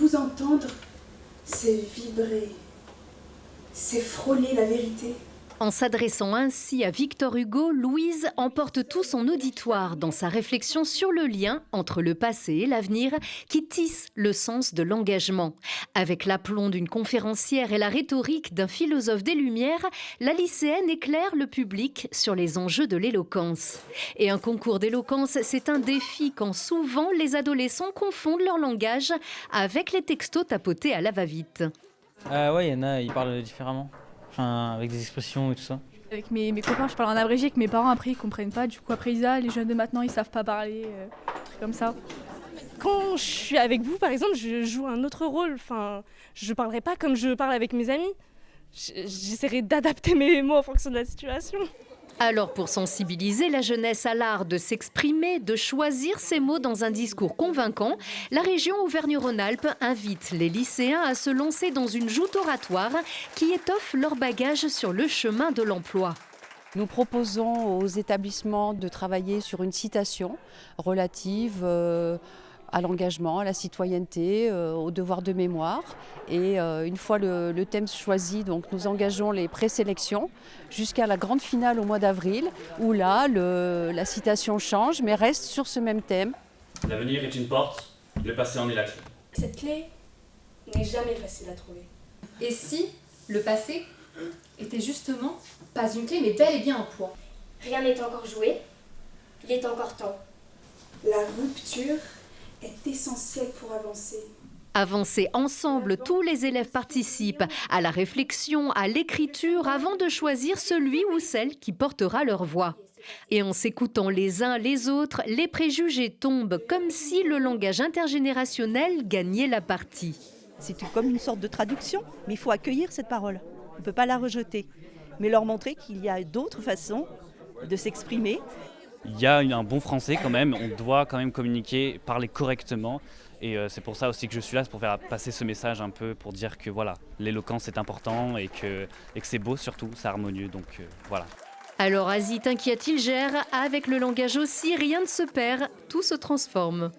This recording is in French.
vous entendre, c'est vibrer, c'est frôler la vérité. En s'adressant ainsi à Victor Hugo, Louise emporte tout son auditoire dans sa réflexion sur le lien entre le passé et l'avenir qui tisse le sens de l'engagement. Avec l'aplomb d'une conférencière et la rhétorique d'un philosophe des Lumières, la lycéenne éclaire le public sur les enjeux de l'éloquence. Et un concours d'éloquence, c'est un défi quand souvent les adolescents confondent leur langage avec les textos tapotés à la va-vite. Ouais, il y en a, ils parlent différemment. Enfin, avec des expressions et tout ça. Avec mes copains, je parle en abrégé, que mes parents après ils comprennent pas. Du coup après les jeunes de maintenant ils savent pas parler, trucs comme ça. Quand je suis avec vous par exemple, je joue un autre rôle. Enfin, je parlerai pas comme je parle avec mes amis. J'essaierai d'adapter mes mots en fonction de la situation. Alors pour sensibiliser la jeunesse à l'art de s'exprimer, de choisir ses mots dans un discours convaincant, la région Auvergne-Rhône-Alpes invite les lycéens à se lancer dans une joute oratoire qui étoffe leur bagage sur le chemin de l'emploi. Nous proposons aux établissements de travailler sur une citation relative à l'engagement, à la citoyenneté, au devoir de mémoire. Et une fois le thème choisi, donc, nous engageons les présélections jusqu'à la grande finale au mois d'avril, où là, la citation change, mais reste sur ce même thème. L'avenir est une porte, le passé en est la clé. Cette clé n'est jamais facile à trouver. Et si le passé était justement pas une clé, mais bel et bien un poids? Rien n'est encore joué, il est encore temps. La rupture est essentielle pour avancer. Avancer ensemble, tous les élèves participent à la réflexion, à l'écriture, avant de choisir celui ou celle qui portera leur voix. Et en s'écoutant les uns les autres, les préjugés tombent comme si le langage intergénérationnel gagnait la partie. C'est comme une sorte de traduction, mais il faut accueillir cette parole. On ne peut pas la rejeter, mais leur montrer qu'il y a d'autres façons de s'exprimer. Il y a un bon français quand même, on doit quand même communiquer, parler correctement. Et c'est pour ça aussi que je suis là, c'est pour faire passer ce message un peu, pour dire que voilà, l'éloquence est important et que c'est beau surtout, c'est harmonieux, donc voilà. Alors Asie, t'inquiète, il gère, avec le langage aussi, rien ne se perd, tout se transforme.